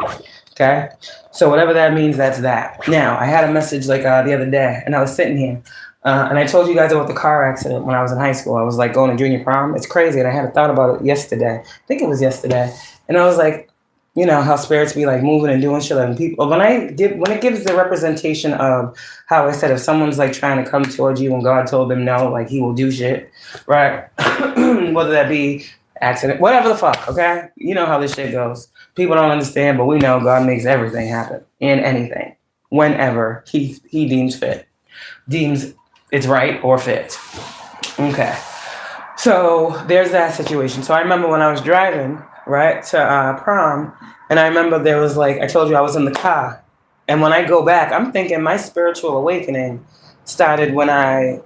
Okay? So whatever that means, that's that. Now, I had a message like the other day, and I was sitting here, and I told you guys about the car accident when I was in high school. I was like going to junior prom. It's crazy, and I had a thought about it yesterday. I think it was yesterday. And I was like, you know, how spirits be like moving and doing shit, and people, when it gives the representation of how I said, if someone's like trying to come towards you and God told them no, like he will do shit, right? Whether that be accident, whatever the fuck, okay? You know how this shit goes. People don't understand, but we know God makes everything happen in anything, whenever he deems it's right or fit. Okay. So there's that situation. So I remember when I was driving, right, to prom, and I remember there was like, I told you I was in the car. And when I go back, I'm thinking my spiritual awakening started when I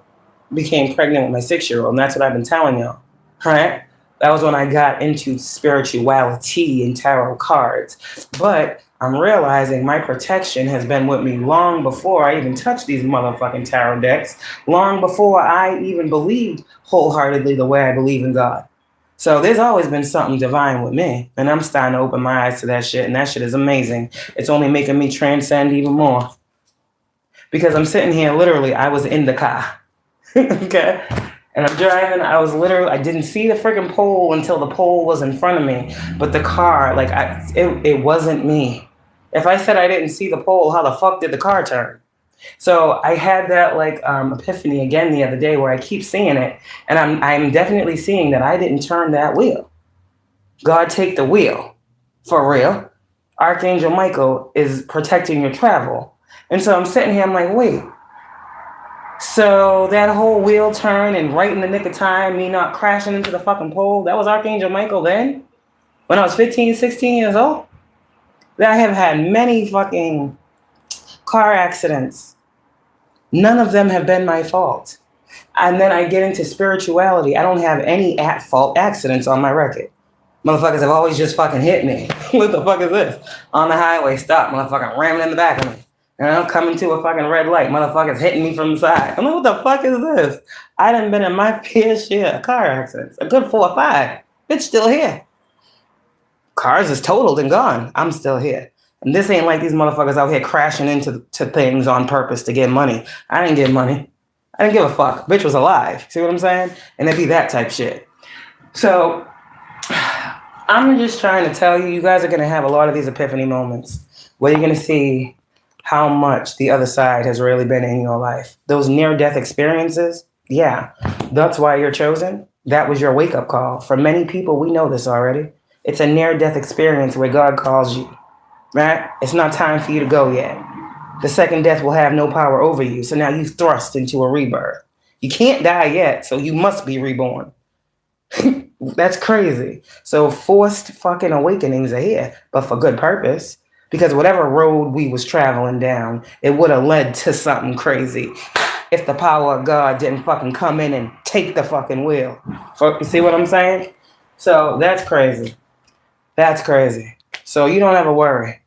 became pregnant with my 6-year-old. And that's what I've been telling y'all, right? That was when I got into spirituality and tarot cards. But I'm realizing my protection has been with me long before I even touched these motherfucking tarot decks, long before I even believed wholeheartedly the way I believe in God. So there's always been something divine with me, and I'm starting to open my eyes to that shit, and that shit is amazing. It's only making me transcend even more. Because I'm sitting here, literally, I was in the car, okay? And I'm driving, I didn't see the freaking pole until the pole was in front of me. But the car, like, it wasn't me. If I said I didn't see the pole, how the fuck did the car turn? So I had that, like, epiphany again the other day where I keep seeing it. And I'm definitely seeing that I didn't turn that wheel. God, take the wheel. For real. Archangel Michael is protecting your travel. And so I'm sitting here, I'm like, wait. So that whole wheel turn and right in the nick of time, me not crashing into the fucking pole, that was Archangel Michael then? When I was 15, 16 years old? I have had many fucking car accidents. None of them have been my fault. And then I get into spirituality. I don't have any at-fault accidents on my record. Motherfuckers have always just fucking hit me. What the fuck is this? On the highway, stop, motherfucker, ramming in the back of me. And I'm coming to a fucking red light. Motherfuckers hitting me from the side. I'm like, what the fuck is this? I done been in my fair share of car accidents. A good 4 or 5. Bitch still here. Cars is totaled and gone. I'm still here. And this ain't like these motherfuckers out here crashing into things on purpose to get money. I didn't get money. I didn't give a fuck. Bitch was alive. See what I'm saying? And it'd be that type shit. So I'm just trying to tell you, you guys are going to have a lot of these epiphany moments where you're going to see how much the other side has really been in your life. Those near-death experiences, yeah, that's why you're chosen. That was your wake-up call. For many people, we know this already. It's a near-death experience where God calls you, right? It's not time for you to go yet. The second death will have no power over you, so now you've thrust into a rebirth. You can't die yet, so you must be reborn. That's crazy. So forced fucking awakenings are here, but for good purpose. Because whatever road we was traveling down, it would have led to something crazy if the power of God didn't fucking come in and take the fucking wheel. You see what I'm saying? So that's crazy. That's crazy. So you don't ever worry.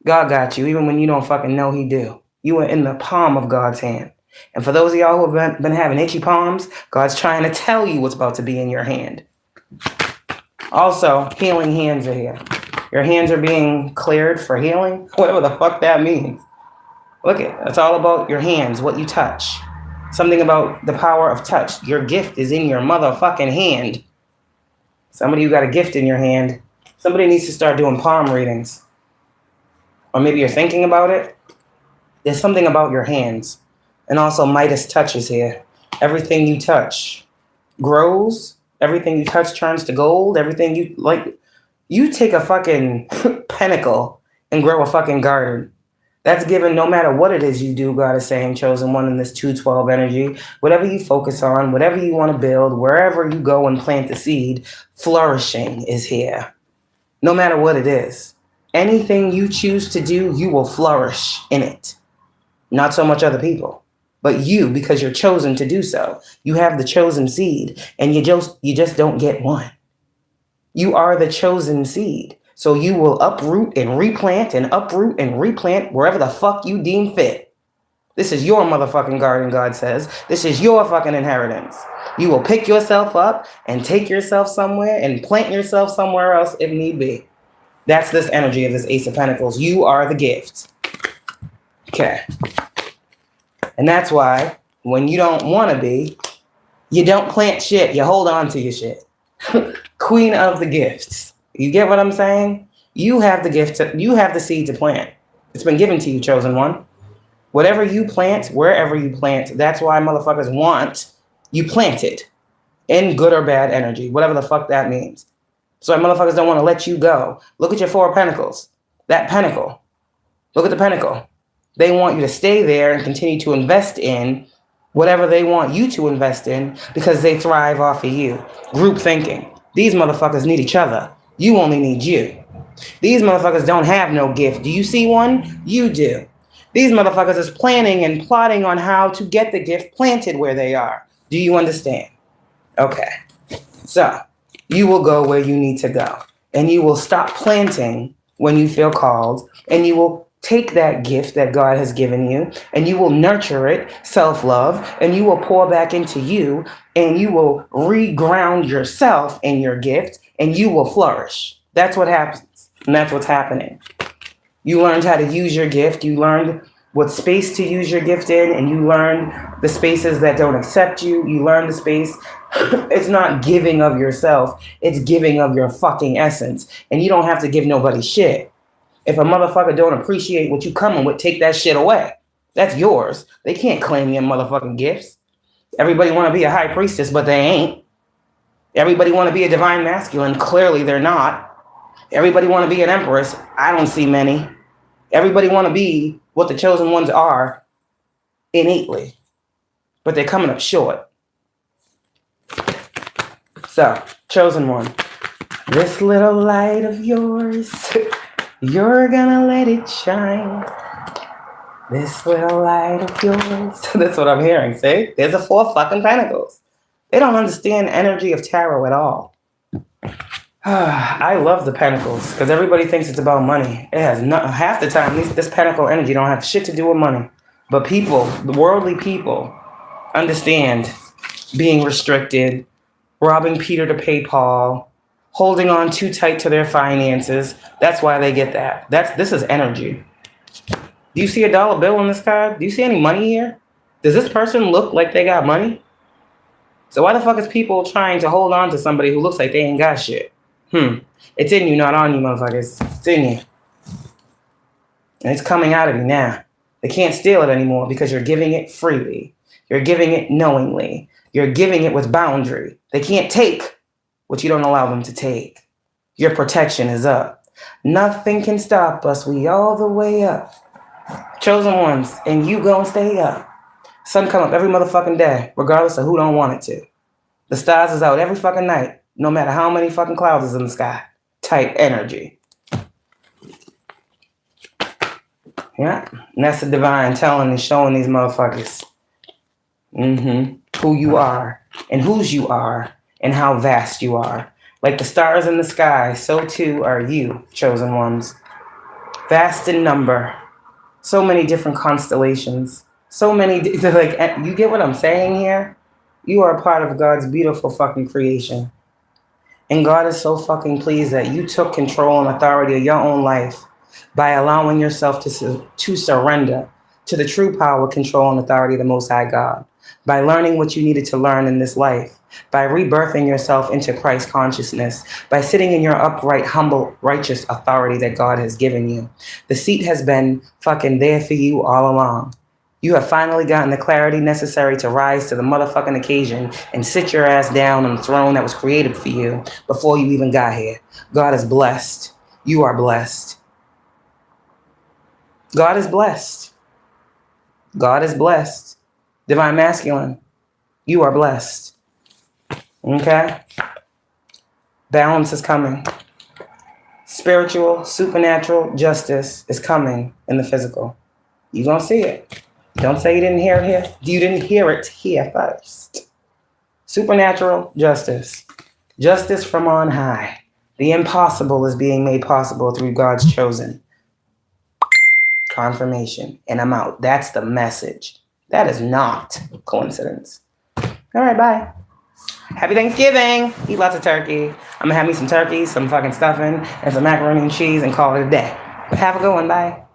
God got you, even when you don't fucking know he do. You are in the palm of God's hand. And for those of y'all who have been having itchy palms, God's trying to tell you what's about to be in your hand. Also, healing hands are here. Your hands are being cleared for healing, whatever the fuck that means. Look it's all about your hands, what you touch. Something about the power of touch. Your gift is in your motherfucking hand. Some of you got a gift in your hand. Somebody needs to start doing palm readings. Or maybe you're thinking about it. There's something about your hands. And also Midas touches here. Everything you touch grows. Everything you touch turns to gold. Everything you like. You take a fucking pentacle and grow a fucking garden. That's given no matter what it is you do, God is saying, chosen one in this 212 energy. Whatever you focus on, whatever you want to build, wherever you go and plant the seed, flourishing is here. No matter what it is. Anything you choose to do, you will flourish in it. Not so much other people, but you, because you're chosen to do so. You have the chosen seed, and you just don't get one. You are the chosen seed. So you will uproot and replant wherever the fuck you deem fit. This is your motherfucking garden, God says. This is your fucking inheritance. You will pick yourself up and take yourself somewhere and plant yourself somewhere else if need be. That's this energy of this Ace of Pentacles. You are the gift. Okay. And that's why when you don't want to be, you don't plant shit. You hold on to your shit. Queen of the gifts. You get what I'm saying? You have the gift. You have the seed to plant. It's been given to you, chosen one. Whatever you plant, wherever you plant, that's why motherfuckers want you planted in good or bad energy, whatever the fuck that means. So motherfuckers don't want to let you go. Look at your 4 of Pentacles. That pentacle. Look at the pentacle. They want you to stay there and continue to invest in whatever they want you to invest in because they thrive off of you. Group thinking. These motherfuckers need each other. You only need you. These motherfuckers don't have no gift. Do you see one? You do. These motherfuckers is planning and plotting on how to get the gift planted where they are. Do you understand? Okay. So, you will go where you need to go. And you will stop planting when you feel called. And you will take that gift that God has given you. And you will nurture it, self-love. And you will pour back into you. And you will reground yourself in your gift. And you will flourish. That's what happens. And that's what's happening. You learned how to use your gift. You learned what space to use your gift in. And you learned the spaces that don't accept you. You learn the space. It's not giving of yourself. It's giving of your fucking essence. And you don't have to give nobody shit. If a motherfucker don't appreciate what you coming with, take that shit away. That's yours. They can't claim your motherfucking gifts. Everybody want to be a high priestess, but they ain't. Everybody want to be a divine masculine. Clearly they're not. Everybody want to be an empress. I don't see many. Everybody want to be what the chosen ones are innately. But they're coming up short. So, chosen one. This little light of yours, you're gonna let it shine. This little light of yours. That's what I'm hearing, see? There's a 4 fucking pentacles. They don't understand the energy of tarot at all. I love the pentacles because everybody thinks it's about money. It has not. Half the time, this pentacle energy don't have shit to do with money. But people, the worldly people, understand being restricted, robbing Peter to pay Paul, holding on too tight to their finances. That's why they get that. This is energy. Do you see a dollar bill on this card? Do you see any money here? Does this person look like they got money? So why the fuck is people trying to hold on to somebody who looks like they ain't got shit? It's in you, not on you, motherfuckers. It's in you. And it's coming out of you now. They can't steal it anymore because you're giving it freely. You're giving it knowingly. You're giving it with boundary. They can't take what you don't allow them to take. Your protection is up. Nothing can stop us. We all the way up. Chosen ones, and you gonna stay up. Sun come up every motherfucking day, regardless of who don't want it to. The stars is out every fucking night, no matter how many fucking clouds is in the sky. Type energy. Yeah, and that's the divine telling and showing these motherfuckers who you are and whose you are and how vast you are. Like the stars in the sky, so too are you, chosen ones. Vast in number. So many different constellations. So many, like, you get what I'm saying here? You are a part of God's beautiful fucking creation. And God is so fucking pleased that you took control and authority of your own life by allowing yourself to surrender to the true power, control, and authority of the Most High God. by learning what you needed to learn in this life, by rebirthing yourself into Christ consciousness, by sitting in your upright, humble, righteous authority that God has given you. The seat has been fucking there for you all along. You have finally gotten the clarity necessary to rise to the motherfucking occasion and sit your ass down on the throne that was created for you before you even got here. God is blessed. You are blessed. God is blessed. God is blessed. Divine Masculine, you are blessed. Okay? Balance is coming. Spiritual, supernatural justice is coming in the physical. You're going to see it. Don't say you didn't hear it here. You didn't hear it here first. Supernatural justice. Justice from on high. The impossible is being made possible through God's chosen. Confirmation. And I'm out. That's the message. That is not coincidence. All right, bye. Happy Thanksgiving. Eat lots of turkey. I'm going to have me some turkey, some fucking stuffing, and some macaroni and cheese and call it a day. But have a good one. Bye.